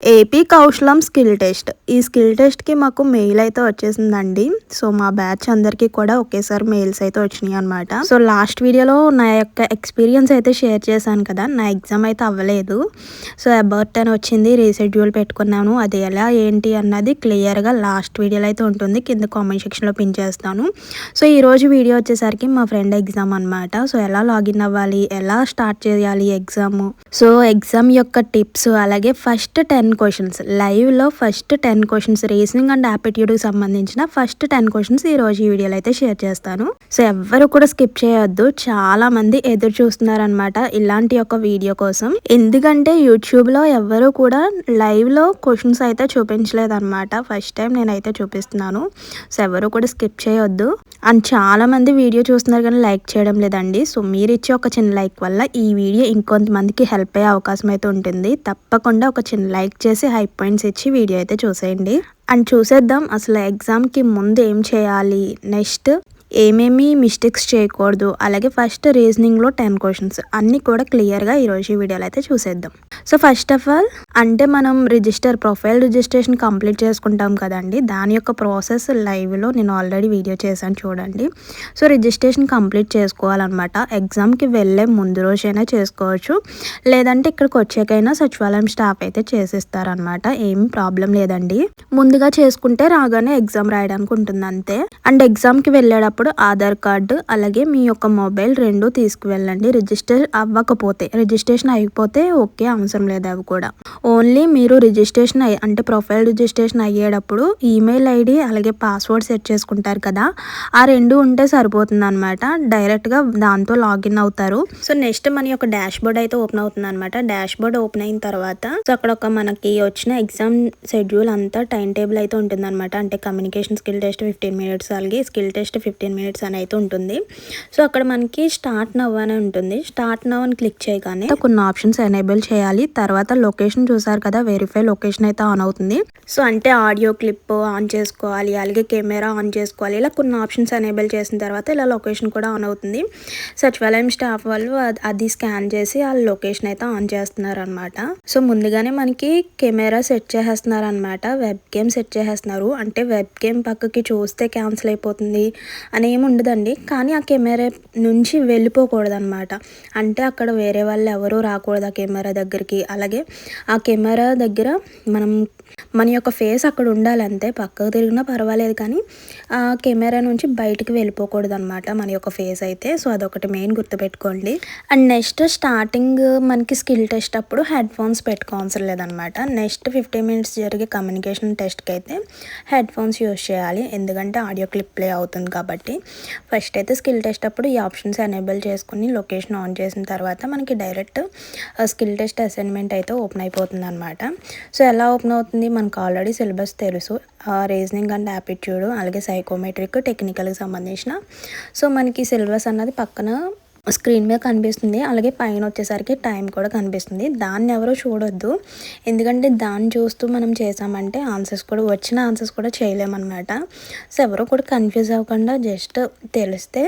AP Kaushalam skill test. ఈ skill టెస్ట్‌కి మాకు మెయిల్ అయితే వచ్చేసిందండి. సో, మా బ్యాచ్ అందరికీ కూడా ఒకేసారి మెయిల్స్ అయితే వచ్చినాయన్నమాట. సో, లాస్ట్ వీడియోలో నా యొక్క ఎక్స్‌పీరియన్స్ అయితే షేర్ చేశాను కదా! నా ఎగ్జామ్ అయితే అవ్వలేదు. సో, అబౌట్ అని వచ్చింది. రీషెడ్యూల్ పెట్టుకున్నాను. అది ఎలా ఏంటి అన్నది క్లియర్‌గా లాస్ట్ వీడియోలో అయితే ఉంటుంది. కింద కామెంట్ సెక్షన్‌లో పిన్ చేస్తాను. సో, ఈరోజు వీడియో వచ్చేసరికి మా ఫ్రెండ్ ఎగ్జామ్ అనమాట. సో, ఎలా లాగిన్ అవ్వాలి? ఎలా స్టార్ట్ చేయాలి ఎగ్జాము? సో, ఎగ్జామ్ యొక్క టిప్స్ అలాగే ఫస్ట్ 10 క్వశ్చన్స్ లైవ్‌లో ఫస్ట్ 10 క్వశ్చన్స్ రీజనింగ్ అండ్ యాప్టిట్యూడ్‌కి సంబంధించిన ఫస్ట్ 10 క్వశ్చన్స్ ఈరోజు ఈ వీడియోలో అయితే షేర్ చేస్తాను. సో, ఎవ్వరు కూడా స్కిప్ చేయొద్దు. చాలా మంది ఎదురు చూస్తున్నారనమాట ఇలాంటి ఒక వీడియో కోసం. ఎందుకంటే యూట్యూబ్‌లో ఎవ్వరు కూడా లైవ్‌లో క్వశ్చన్స్ అయితే చూపించలేదనమాట. ఫస్ట్ టైం నేనైతే చూపిస్తున్నాను. సో, ఎవరు కూడా స్కిప్ చేయొద్దు. అండ్ చాలా మంది వీడియో చూస్తున్నారు కానీ లైక్ చేయడం లేదండి. సో, మీరిచ్చే ఒక చిన్న లైక్ వల్ల ఈ వీడియో ఇంకొంతమందికి హెల్ప్ అయ్యే అవకాశం అయితే ఉంటుంది. తప్పకుండా ఒక చిన్న లైక్ చేసి హై పాయింట్స్ ఇచ్చి వీడియో అయితే చూసేయండి. అండ్ చూసేద్దాం అసలు ఎగ్జామ్‌కి ముందు ఏం చేయాలి, నెక్స్ట్ ఏమేమి మిస్టేక్స్ చేయకూడదు, అలాగే ఫస్ట్ రీజనింగ్‌లో 10 క్వశ్చన్స్ అన్నీ కూడా క్లియర్‌గా ఈరోజు ఈ వీడియోలో అయితే చూసేద్దాం. సో, ఫస్ట్ ఆఫ్ ఆల్ అంటే మనం ప్రొఫైల్ రిజిస్ట్రేషన్ కంప్లీట్ చేసుకుంటాం కదండి, దాని యొక్క ప్రాసెస్ లైవ్‌లో నేను ఆల్రెడీ వీడియో చేశాను చూడండి. సో, రిజిస్ట్రేషన్ కంప్లీట్ చేసుకోవాలన్నమాట. ఎగ్జామ్‌కి వెళ్ళే ముందు రోజైనా చేసుకోవచ్చు, లేదంటే ఇక్కడికి వచ్చాకైనా సచివాలయం స్టాఫ్ అయితే చేసిస్తారనమాట. ఏం ప్రాబ్లం లేదండి. ముందుగా చేసుకుంటే రాగానే ఎగ్జామ్ రాయడానికి ఉంటుంది అంతే. అండ్ ఎగ్జామ్‌కి వెళ్ళేటప్పుడు ఆధార్ కార్డు అలాగే మీ యొక్క మొబైల్ 2 తీసుకువెళ్ళండి. రిజిస్ట్రేషన్ అయిపోతే ఓకే, అవసరం లేదు అవి కూడా. ఓన్లీ మీరు రిజిస్ట్రేషన్ అంటే ప్రొఫైల్ రిజిస్ట్రేషన్ అయ్యేటప్పుడు ఈమెయిల్ ఐడి అలాగే పాస్వర్డ్ సెట్ చేసుకుంటారు కదా, ఆ 2 ఉంటే సరిపోతుంది అనమాట. డైరెక్ట్గా దాంతో లాగిన్ అవుతారు. సో, నెక్స్ట్ మన యొక్క డాష్ బోర్డ్ అయితే ఓపెన్ అవుతుంది అనమాట. డాష్ బోర్డ్ ఓపెన్ అయిన తర్వాత సో, అక్కడ ఒక మనకి వచ్చిన ఎగ్జామ్ షెడ్యూల్ అంతా టైం టేబుల్ అయితే ఉంటుంది అనమాట. అంటే కమ్యూనికేషన్ స్కిల్ టెస్ట్ 15 మినిట్స్ అలాగే స్కిల్ టెస్ట్ 15 మినిట్స్ అని అయితే ఉంటుంది. సో, అక్కడ మనకి స్టార్ట్ నవ్ అని ఉంటుంది. స్టార్ట్ నవ్ అని క్లిక్ చేయగానే కొన్ని ఆప్షన్స్ ఎనేబుల్ చేయాలి. తర్వాత లొకేషన్ చూసారు కదా, వెరిఫై లొకేషన్ అయితే ఆన్ అవుతుంది. సో, అంటే ఆడియో క్లిప్ ఆన్ చేసుకోవాలి, అలాగే కెమెరా ఆన్ చేసుకోవాలి. ఇలా కొన్ని ఆప్షన్స్ ఎనేబుల్ చేసిన తర్వాత ఇలా లొకేషన్ కూడా ఆన్ అవుతుంది. సచివాలయం స్టాఫ్ వాళ్ళు అది స్కాన్ చేసి ఆ లొకేషన్ అయితే ఆన్ చేస్తున్నారు అనమాట. సో, ముందుగానే మనకి కెమెరా సెట్ చేసేస్తున్నారు అనమాట. వెబ్ కేమ్ సెట్ చేసేస్తున్నారు. అంటే వెబ్ కేమ్ పక్కకి చూస్తే క్యాన్సిల్ అయిపోతుంది అని ఏమి ఉండదండి. కానీ ఆ కెమెరా నుంచి వెళ్ళిపోకూడదు అనమాట. అంటే అక్కడ వేరే వాళ్ళు ఎవరూ రాకూడదు ఆ కెమెరా దగ్గరికి. అలాగే ఆ కెమెరా దగ్గర మన యొక్క ఫేస్ అక్కడ ఉండాలి అంతే. పక్కకు తిరిగినా పర్వాలేదు కానీ ఆ కెమెరా నుంచి బయటికి వెళ్ళిపోకూడదు అనమాట మన యొక్క ఫేస్ అయితే. సో, అదొకటి మెయిన్ గుర్తుపెట్టుకోండి. అండ్ నెక్స్ట్ స్టార్టింగ్ మనకి స్కిల్ టెస్ట్ అప్పుడు హెడ్ ఫోన్స్ పెట్టుకోవాల్సిన లేదనమాట. నెక్స్ట్ 15 మినిట్స్ జరిగే కమ్యూనికేషన్ టెస్ట్కి అయితే హెడ్ ఫోన్స్ యూస్ చేయాలి. ఎందుకంటే ఆడియో క్లిప్ ప్లే అవుతుంది కాబట్టి. ఫస్ట్ అయితే స్కిల్ టెస్ట్ అప్పుడు ఈ ఆప్షన్స్ ఎనేబుల్ చేసుకుని లొకేషన్ ఆన్ చేసిన తర్వాత మనకి డైరెక్ట్ స్కిల్ టెస్ట్ అసైన్మెంట్ అయితే ఓపెన్ అయిపోతుంది అనమాట. సో, ఎలా ఓపెన్ అవుతుంది, మనకు ఆల్రెడీ సిలబస్ తెలుసు. రీజనింగ్ అండ్ యాప్టిట్యూడ్ అలాగే సైకోమెట్రిక్ టెక్నికల్కి సంబంధించిన. సో, మనకి సిలబస్ అన్నది పక్కన స్క్రీన్ మీద కనిపిస్తుంది. అలాగే పైన వచ్చేసరికి టైం కూడా కనిపిస్తుంది. దాన్ని ఎవరో చూడొద్దు. ఎందుకంటే దాన్ని చూస్తూ మనం చేసామంటే వచ్చిన ఆన్సర్స్ కూడా చేయలేమన్నమాట. సో, ఎవరో కూడా కన్ఫ్యూజ్ అవ్వకుండా జస్ట్ తెలిస్తే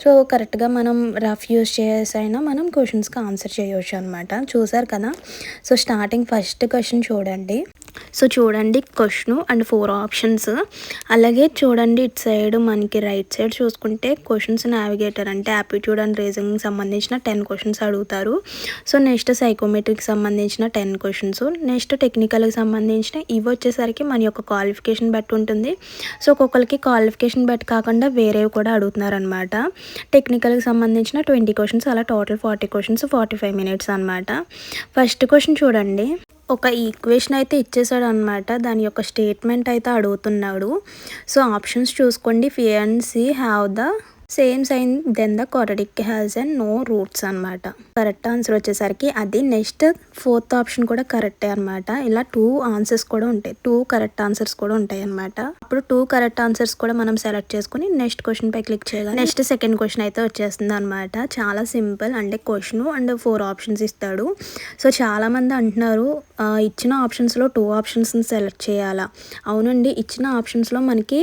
సో కరెక్ట్గా మనం రఫ్ యూస్ చేసైనా మనం క్వశ్చన్స్కి ఆన్సర్ చేయవచ్చు అనమాట. చూసారు కదా. సో, స్టార్టింగ్ ఫస్ట్ క్వశ్చన్ చూడండి. సో, చూడండి క్వశ్చన్ అండ్ 4 ఆప్షన్స్. అలాగే చూడండి ఇటు సైడ్ మనకి రైట్ సైడ్ చూసుకుంటే క్వశ్చన్స్ నావిగేటర్ అంటే యాప్టిట్యూడ్ అండ్ రీజనింగ్ సంబంధించిన 10 క్వశ్చన్స్ అడుగుతారు. సో, నెక్స్ట్ సైకోమెట్రిక్ సంబంధించిన 10 క్వశ్చన్స్, నెక్స్ట్ టెక్నికల్కి సంబంధించిన ఇవి వచ్చేసరికి మన యొక్క క్వాలిఫికేషన్ బట్టి ఉంటుంది. సో, ఒక్కొక్కరికి క్వాలిఫికేషన్ బట్టి కాకుండా వేరేవి కూడా అడుగుతున్నారనమాట. టెక్నికల్కి సంబంధించిన 20 క్వశ్చన్స్, అలా టోటల్ 40 క్వశ్చన్స్ 45 మినిట్స్ అనమాట. ఫస్ట్ క్వశ్చన్ చూడండి. ఒక ఈక్వేషన్ అయితే ఇచ్చేసాడు అనమాట. దాని యొక్క స్టేట్మెంట్ అయితే అడుగుతున్నాడు. సో, ఆప్షన్స్ చూసుకోండి. If A and C have the same sign then the quadratic has and no roots అనమాట. కరెక్ట్ ఆన్సర్ వచ్చేసరికి అది. నెక్స్ట్ 4th ఆప్షన్ కూడా కరెక్టే అనమాట. ఇలా 2 ఆన్సర్స్ కూడా ఉంటాయి, 2 కరెక్ట్ ఆన్సర్స్ కూడా ఉంటాయి అనమాట. అప్పుడు 2 కరెక్ట్ ఆన్సర్స్ కూడా మనం సెలెక్ట్ చేసుకుని నెక్స్ట్ క్వశ్చన్ పై క్లిక్ చేయగా నెక్స్ట్ సెకండ్ క్వశ్చన్ అయితే వచ్చేస్తుంది అనమాట. చాలా సింపుల్. అంటే క్వశ్చన్ అండ్ 4 ఆప్షన్స్ ఇస్తాడు. సో, చాలామంది అంటున్నారు ఇచ్చిన ఆప్షన్స్లో 2 ఆప్షన్స్ని సెలెక్ట్ చేయాలా. అవునండి, ఇచ్చిన ఆప్షన్స్లో మనకి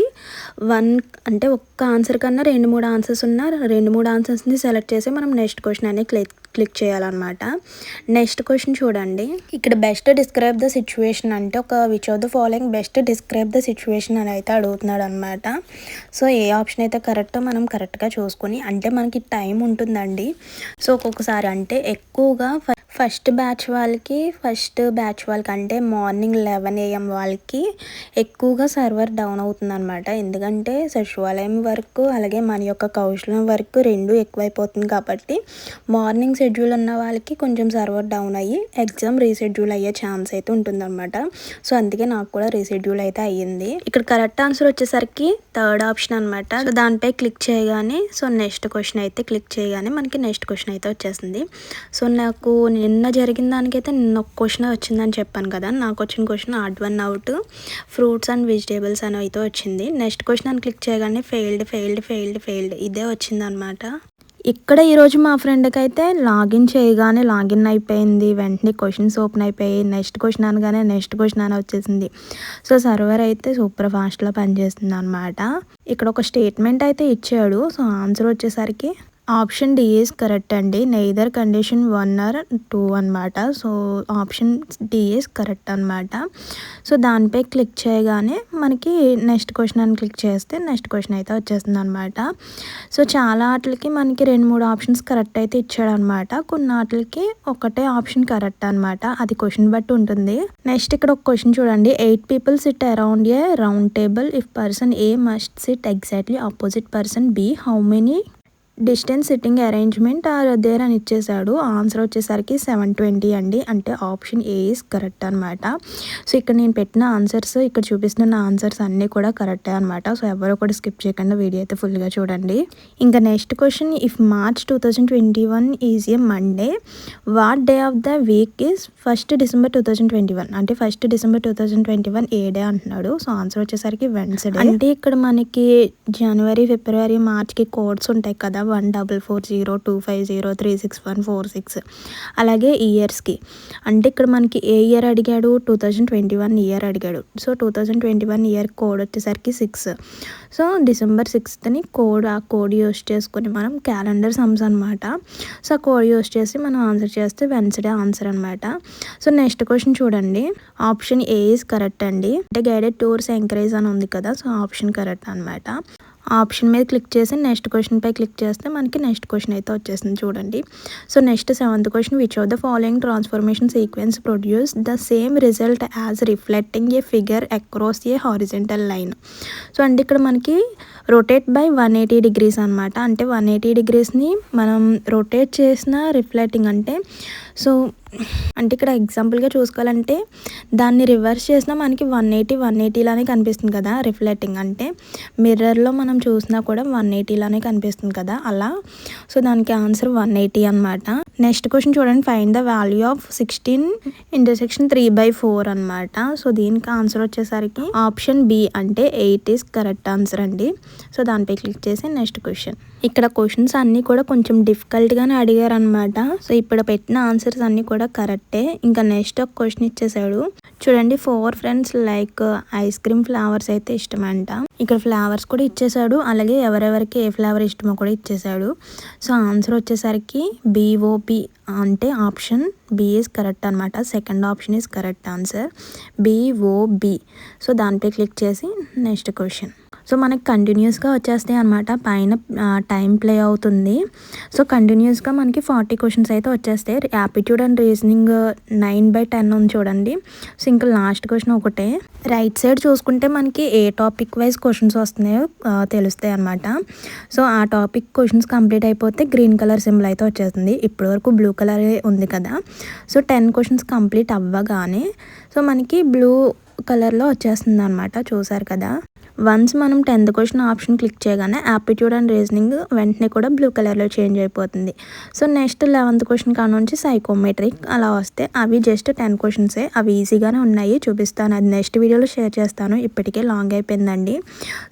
1 అంటే ఒక్క ఆన్సర్ కన్నా 2-3 ఆన్సర్స్ ఉన్న 2-3 ఆన్సర్స్ని సెలెక్ట్ చేసి మనం నెక్స్ట్ క్వశ్చన్ అనేది క్లిక్ చేయాలన్నమాట. నెక్స్ట్ క్వశ్చన్ చూడండి. ఇక్కడ బెస్ట్ డిస్క్రైబ్ ద సిచ్యువేషన్ అంటే ఒక which of the following best describe the situation అని అయితే అడుగుతున్నాడు అనమాట. సో ఏ ఆప్షన్ అయితే కరెక్టో మనం కరెక్ట్గా చూసుకొని, అంటే మనకి టైం ఉంటుందండి. సో ఒక్కొక్కసారి అంటే ఎక్కువగా ఫస్ట్ బ్యాచ్ వాళ్ళకి అంటే మార్నింగ్ 11 AM వాళ్ళకి ఎక్కువగా సర్వర్ డౌన్ అవుతుందన్నమాట. ఎందుకంటే సచివాలయం వర్క్ అలాగే మన యొక్క కౌశలం వర్క్ 2 ఎక్కువైపోతుంది కాబట్టి మార్నింగ్ షెడ్యూల్ ఉన్న వాళ్ళకి కొంచెం సర్వర్ డౌన్ అయ్యి ఎగ్జామ్ రీషెడ్యూల్ అయ్యే ఛాన్స్ అయితే ఉంటుందన్నమాట. సో అందుకే నాకు కూడా రీషెడ్యూల్ అయితే అయ్యింది. ఇక్కడ కరెక్ట్ ఆన్సర్ వచ్చేసరికి థర్డ్ ఆప్షన్ అనమాట. సో దానిపై క్లిక్ చేయగానే నెక్స్ట్ క్వశ్చన్ అయితే క్లిక్ చేయగానే మనకి నెక్స్ట్ క్వశ్చన్ అయితే వచ్చేసింది. సో నాకు నిన్న జరిగిన దానికైతే నిన్న ఒక క్వశ్చన్ వచ్చిందని చెప్పాను కదా. నాకు వచ్చిన question odd 1 out fruits and vegetables అని అయితే వచ్చింది. నెక్స్ట్ క్వశ్చన్ అని క్లిక్ చేయగానే ఫెయిల్డ్ ఇదే వచ్చిందనమాట. ఇక్కడ ఈరోజు మా ఫ్రెండ్కి అయితే లాగిన్ చేయగానే లాగిన్ అయిపోయింది. వెంటనే క్వశ్చన్స్ ఓపెన్ అయిపోయి నెక్స్ట్ క్వశ్చన్ అనగానే నెక్స్ట్ క్వశ్చన్ అని వచ్చేసింది. సో సర్వర్ అయితే సూపర్ ఫాస్ట్లో పనిచేస్తుంది అనమాట. ఇక్కడ ఒక స్టేట్మెంట్ అయితే ఇచ్చాడు. సో ఆన్సర్ వచ్చేసరికి ఆప్షన్ డి ఈజ్ కరెక్ట్ అండి. నెయిదర్ కండిషన్ 1 or 2 అనమాట. So option D is correct అనమాట. సో దానిపై క్లిక్ చేయగానే మనకి నెక్స్ట్ క్వశ్చన్ అని క్లిక్ చేస్తే నెక్స్ట్ క్వశ్చన్ అయితే వచ్చేస్తుంది అనమాట. సో చాలా వాటికి మనకి 2-3 ఆప్షన్స్ కరెక్ట్ అయితే ఇచ్చాడు అనమాట. కొన్ని వాటికి ఒకటే ఆప్షన్ కరెక్ట్ అనమాట. అది క్వశ్చన్ బట్టి ఉంటుంది. నెక్స్ట్ ఇక్కడ ఒక క్వశ్చన్ చూడండి. 8 people sit around a round table. If person A must sit exactly opposite person B, how many distance sitting arrangement are there అని ఇచ్చేసాడు. ఆన్సర్ వచ్చేసరికి 720 అండి. అంటే ఆప్షన్ ఏ ఈజ్ కరెక్ట్ అనమాట. సో ఇక్కడ నేను పెట్టిన ఆన్సర్స్, ఇక్కడ చూపిస్తున్న ఆన్సర్స్ అన్నీ కూడా కరెక్టే అనమాట. సో ఎవరో కూడా స్కిప్ చేయకుండా వీడియో అయితే ఫుల్గా చూడండి. ఇంకా next question, if March 2021 is a Monday, what day of the week is 1st December 2021. అంటే 1st December 2021 ఏ డే అంటున్నాడు. సో ఆన్సర్ వచ్చేసరికి వెన్స్డే. అంటే ఇక్కడ మనకి జనవరి, ఫిబ్రవరి, మార్చ్కి కోడ్స్ ఉంటాయి కదా, 140250361446. అలాగే ఇయర్స్కి అంటే ఇక్కడ మనకి ఏ ఇయర్ అడిగాడు, 2021 ఇయర్ అడిగాడు. సో 2021 ఇయర్ కోడ్ వచ్చేసరికి 6. సో December 6th ఆ కోడ్ యూస్ చేసుకొని మనం క్యాలెండర్ సమ్స్ అనమాట. సో ఆ కోడ్ యూస్ చేసి మనం ఆన్సర్ చేస్తే వెన్స్డే ఆన్సర్ అనమాట. సో నెక్స్ట్ క్వశ్చన్ చూడండి. ఆప్షన్ ఏ ఈజ్ కరెక్ట్ అండి. అంటే గైడెడ్ టూర్స్ ఎంకరేజ్ అని ఉంది కదా. సో ఆప్షన్ కరెక్ట్ అనమాట. ఆప్షన్ మీద క్లిక్ చేసి నెక్స్ట్ క్వశ్చన్పై క్లిక్ చేస్తే మనకి నెక్స్ట్ క్వశ్చన్ అయితే వచ్చేసింది చూడండి. So next 7th question, which of the following transformation sequence produce the same result as reflecting A figure across a horizontal line. So అంటే ఇక్కడ మనకి రొటేట్ బై 180 degrees అనమాట. అంటే 180 degreesని మనం రొటేట్ చేసిన రిఫ్లెక్టింగ్ సో అంటే ఇక్కడ ఎగ్జాంపుల్గా చూసుకోవాలంటే దాన్ని రివర్స్ చేసినా మనకి 180 లానే కనిపిస్తుంది కదా. రిఫ్లెక్టింగ్ అంటే మిర్రర్లో మనం చూసినా కూడా 180 లానే కనిపిస్తుంది కదా అలా. సో దానికి ఆన్సర్ 180 అనమాట. నెక్స్ట్ క్వశ్చన్ చూడండి. Find the value of 16 intersection 3/4 అనమాట. సో దీనికి ఆన్సర్ వచ్చేసరికి ఆప్షన్ బి అంటే 8 ఈజ్ కరెక్ట్ ఆన్సర్ అండి. సో దానిపై క్లిక్ చేసి నెక్స్ట్ క్వశ్చన్. ఇక్కడ క్వశ్చన్స్ అన్నీ కూడా కొంచెం డిఫికల్ట్గానే అడిగారు అనమాట. సో ఇప్పుడు పెట్టిన ఆన్సర్స్ అన్నీ కూడా కరెక్టే. ఇంకా నెక్స్ట్ ఒక క్వశ్చన్ ఇచ్చేసాడు చూడండి. 4 friends like ice cream flavours అయితే ఇష్టమంట. ఇక్కడ ఫ్లేవర్స్ కూడా ఇచ్చేసాడు, అలాగే ఎవరెవరికి ఏ ఫ్లేవర్ ఇష్టమో కూడా ఇచ్చేసాడు. సో ఆన్సర్ వచ్చేసరికి BOP అంటే ఆప్షన్ బి ఈజ్ కరెక్ట్ అనమాట. Second option is correct answer, BOB. So దానిపై క్లిక్ చేసి నెక్స్ట్ క్వశ్చన్. సో మనకి కంటిన్యూస్గా వచ్చేస్తాయి అనమాట. పైన టైం ప్లే అవుతుంది. సో కంటిన్యూస్గా మనకి 40 క్వశ్చన్స్ అయితే వచ్చేస్తాయి. యాప్టిట్యూడ్ అండ్ రీజనింగ్ 9/10 ఉంది చూడండి. సో ఇంకా లాస్ట్ క్వశ్చన్ ఒకటే. రైట్ సైడ్ చూసుకుంటే మనకి ఏ టాపిక్ వైజ్ క్వశ్చన్స్ వస్తున్నాయో తెలుస్తాయి అనమాట. సో ఆ టాపిక్ క్వశ్చన్స్ కంప్లీట్ అయిపోతే గ్రీన్ కలర్ సింబల్ అయితే వచ్చేస్తుంది. ఇప్పటి వరకు బ్లూ కలర్ ఉంది కదా. సో 10 క్వశ్చన్స్ కంప్లీట్ అవ్వగానే సో మనకి బ్లూ కలర్లో వచ్చేస్తుంది అనమాట. చూసారు కదా. వన్స్ మనం 10th క్వశ్చన్ ఆప్షన్ క్లిక్ చేయగానే యాప్టిట్యూడ్ అండ్ రీజనింగ్ వెంటనే కూడా బ్లూ కలర్లో చేంజ్ అయిపోతుంది. సో నెక్స్ట్ 11th క్వశ్చన్ కానుంచి సైకోమెట్రిక్ అలా వస్తే అవి జస్ట్ 10 క్వశ్చన్సే. అవి ఈజీగానే ఉన్నాయి, చూపిస్తాను. అది నెక్స్ట్ వీడియోలో షేర్ చేస్తాను. ఇప్పటికే లాంగ్ అయిపోయిందండి.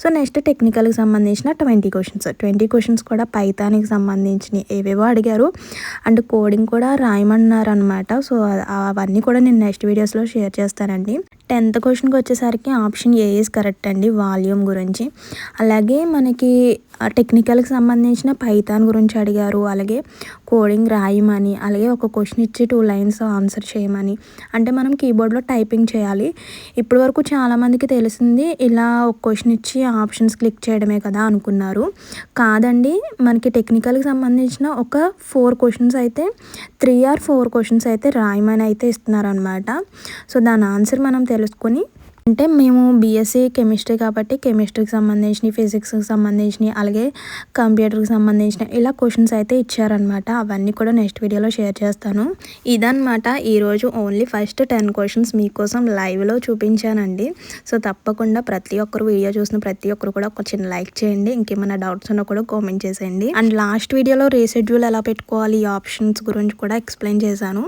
సో నెక్స్ట్ టెక్నికల్కి సంబంధించిన 20 క్వశ్చన్స్ కూడా పైథాన్కి సంబంధించినవి ఏవేవో అడిగారు. అండ్ కోడింగ్ కూడా రాయమన్నారు అనమాట. సో అవన్నీ కూడా నేను నెక్స్ట్ వీడియోస్లో షేర్ చేస్తానండి. 10th క్వశ్చన్కి వచ్చేసరికి ఆప్షన్ ఏ ఈజ్ కరెక్ట్ అండి, వాల్యూమ్ గురించి. అలాగే మనకి టెక్నికల్కి సంబంధించిన పైథాన్ గురించి అడిగారు, అలాగే కోడింగ్ రాయమని, అలాగే ఒక క్వశ్చన్ ఇచ్చి 2 లైన్స్ ఆన్సర్ చేయమని. అంటే మనం కీబోర్డ్లో టైపింగ్ చేయాలి. ఇప్పటి వరకు చాలామందికి తెలిసింది ఇలా ఒక క్వశ్చన్ ఇచ్చి ఆప్షన్స్ క్లిక్ చేయడమే కదా అనుకున్నారు. కాదండి, మనకి టెక్నికల్కి సంబంధించిన ఒక 4 క్వశ్చన్స్ అయితే 3 or 4 క్వశ్చన్స్ అయితే రాయమని అయితే ఇస్తున్నారనమాట. సో దాని ఆన్సర్ మనం తెలుసుకొని, అంటే మేము బీఎస్సీ కెమిస్ట్రీ కాబట్టి కెమిస్ట్రీకి సంబంధించినవి, ఫిజిక్స్కి సంబంధించినవి, అలాగే కంప్యూటర్కి సంబంధించిన ఇలా క్వశ్చన్స్ అయితే ఇచ్చారనమాట. అవన్నీ కూడా నెక్స్ట్ వీడియోలో షేర్ చేస్తాను. ఇదనమాట ఈరోజు ఓన్లీ ఫస్ట్ 10 క్వశ్చన్స్ మీకోసం లైవ్లో చూపించానండి. సో తప్పకుండా ప్రతి ఒక్కరు వీడియో చూసిన ప్రతి ఒక్కరు కూడా ఒక చిన్న లైక్ చేయండి. ఇంకేమైనా డౌట్స్ ఉన్నా కూడా కామెంట్ చేసేయండి. అండ్ లాస్ట్ వీడియోలో రీషెడ్యూల్ ఎలా పెట్టుకోవాలి, ఈ ఆప్షన్స్ గురించి కూడా ఎక్స్ప్లెయిన్ చేశాను.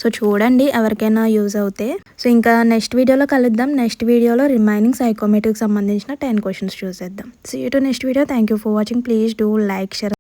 సో చూడండి, ఎవరికైనా యూజ్ అవుతే. సో ఇంకా నెక్స్ట్ వీడియోలో కలుద్దాం. నెక్స్ట్ వీడియోలో రిమైనింగ్ సైకోమెట్రీకి సంబంధించిన 10 క్వశ్చన్స్ చూసేద్దాం. See you to next video. Thank you for watching. Please do like, share.